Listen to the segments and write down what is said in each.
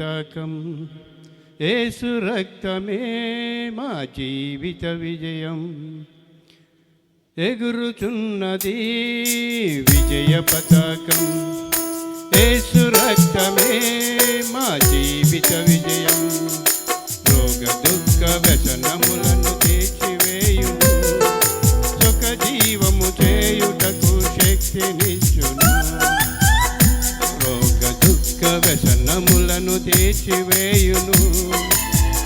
పతాకం. యేసు రక్తమే మా జీవిత విజయం. ఎగురుచున్నది విజయ పతాకం. యేసు రక్తమే మా జీవిత విజయం. రోగ దుఃఖ వ్యసనములను తీర్చివేయును. సుఖ జీవము చేయుటకు శక్తినిచ్చును. రోగ దుఃఖ వ్యసనములను తీర్చివేయును.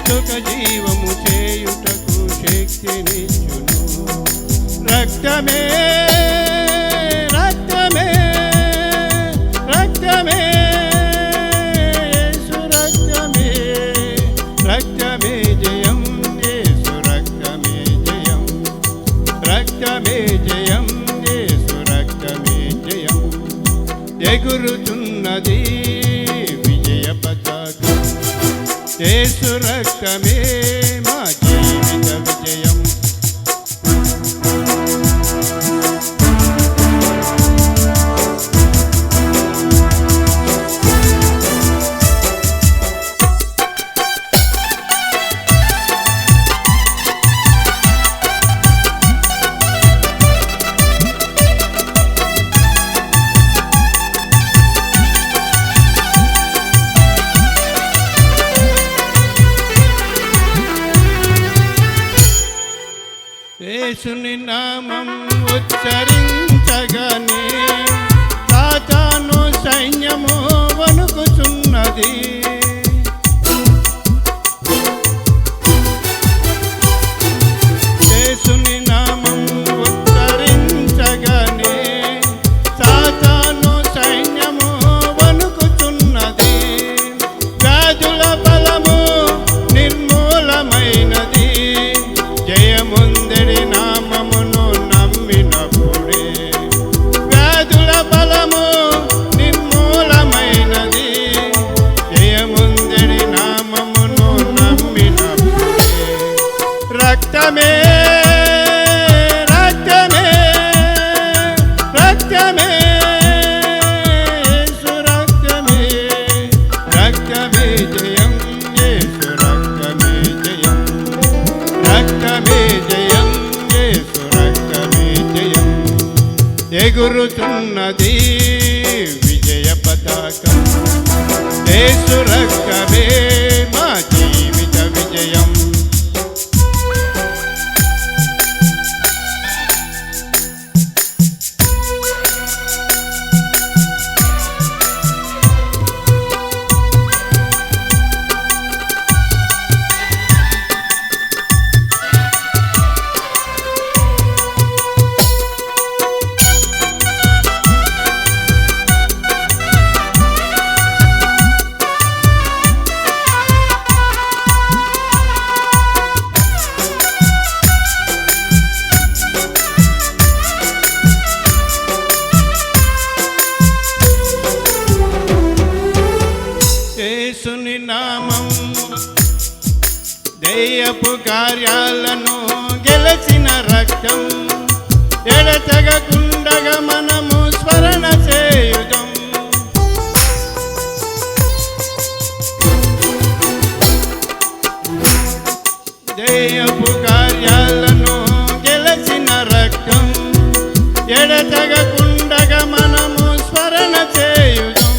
సుఖ జీవము చేయుటకు శక్తినిచ్చును. రక్తమే రక్తమే రక్తమే యేసు రక్తమే. రక్తమే జయం. యేసు రక్తమే జయం. రక్తమే జయం. యేసు రక్తమే జయం. ఎగురుతున్నది విజయ పతాకం. యేసు రక్తమే మా జీవిత విజయం. యేసుని నామం ఉచ్చరించగానే సాతాను సైన్యము వణుకుచున్నది. యేసుని నామం ఉచ్చరించగానే సాతాను సైన్యము వణుకుచున్నది. వ్యాధుల బలము నిర్మూలమైనది. జయముందడి నామమును నమ్మినప్పుడే. వ్యాధుల బలము నిర్మూలమైనది. జయముందడి నామమును నమ్మినప్పుడే. రక్తమే రక్తమే రక్తమే యేసు రక్తమే. రక్తమే జయం. యేసు రక్తమే జయం. రక్తమే జయం. యేసు రక్తమే జయం. ఎగురుతున్నది విజయ పతాకం. యేసు రక్తమే మా జీవిత విజయం. యేసుని నామం దయ్యపు కార్యాలను గెలిచిన రక్తం. ఎడతెగకుండగా మనము స్మరణ చేయుదాం. దయ్యపు కార్యాలను గెలిచిన రక్తం. ఎడతెగకుండగా మనము స్మరణ చేయుదాం.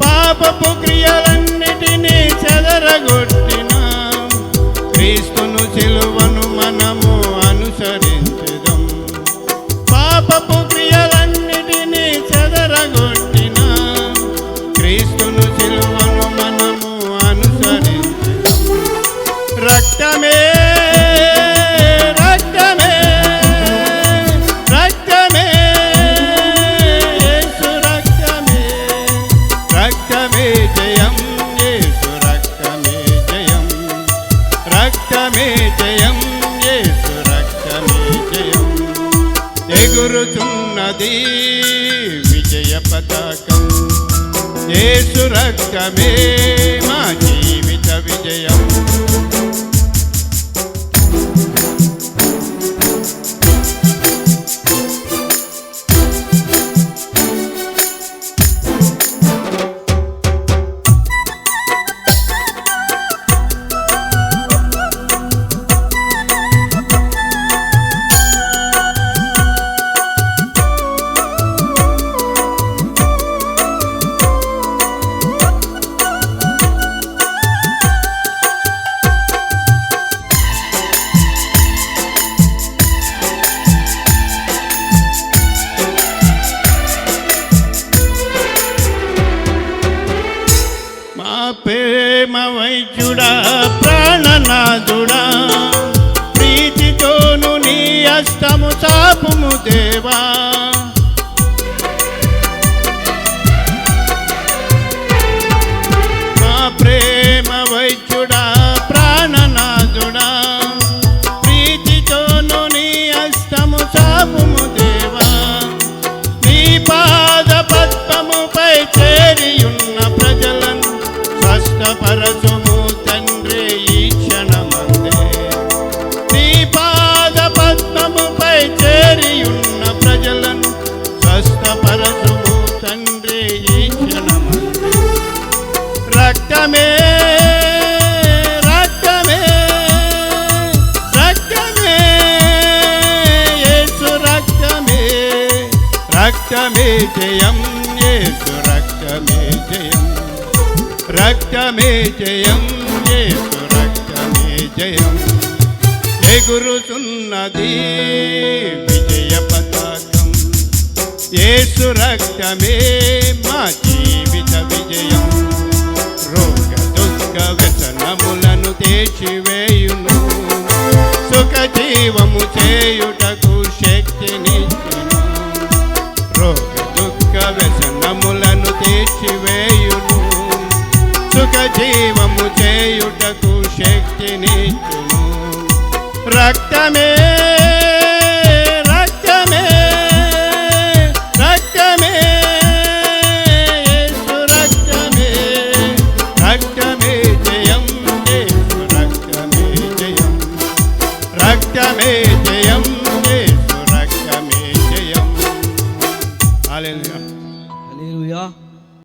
పాపపు క్రియలన్నిటినీ చెదరగొట్టిన క్రీస్తును సిలువను మనము అనుసరించుదాం. పాపపు క్రియలన్నిటినీ చెదరగొట్టిన క్రీస్తును సిలువను మనము అనుసరించుదాం. రక్తమే రక్తమే రక్తమే యేసు రక్తమే. రక్తమే జయం. యేసు రక్తమే జయం. రక్తమే జయం. యేసు రక్తమే జయం. ఎగురుతున్నది విజయ పతాకం. యేసు రక్తమే మా జీవిత విజయం. మా ప్రేమ వైద్యుడా ప్రాణనాథుడా, ప్రీతితోను నీ హస్తము చాపుము దేవా. మా ప్రేమ వైద్యుడా ప్రాణనాథుడా, ప్రీతితోను నీ హస్తము చాపుము దేవా. నీ పాద పద్మముపై చేరియున్న ప్రజలను స్వస్థపరచుము తండ్రి ఈ క్షణమందే. నీ పాద పద్మముపై చేరియున్న ప్రజలను స్వస్థపరచుము తండ్రి ఈ క్షణమందే. రక్తమే రక్తమే రక్తమే యేసు రక్తమే, రక్తమే జయం యేసు రక్తమే జయం, రక్తమే జయం యేసు రక్తమే జయం. ఎగురుతున్నది విజయ పతాకం, యేసు రక్తమే మా జీవిత విజయం. రోగ దుఃఖ వ్యసనములను తీసివేయును, సుఖ జీవము చేయుటకు శక్తినిచ్చును. రోగ దుఃఖ వ్యసనములను తీసివేయును, సుఖ జీవము చేయుటకు శక్తినిచ్చును. రక్తమే రక్తమే రక్తమే యేసు రక్తమే, రక్తమే జయం యేసు రక్తమే జయం, రక్తమే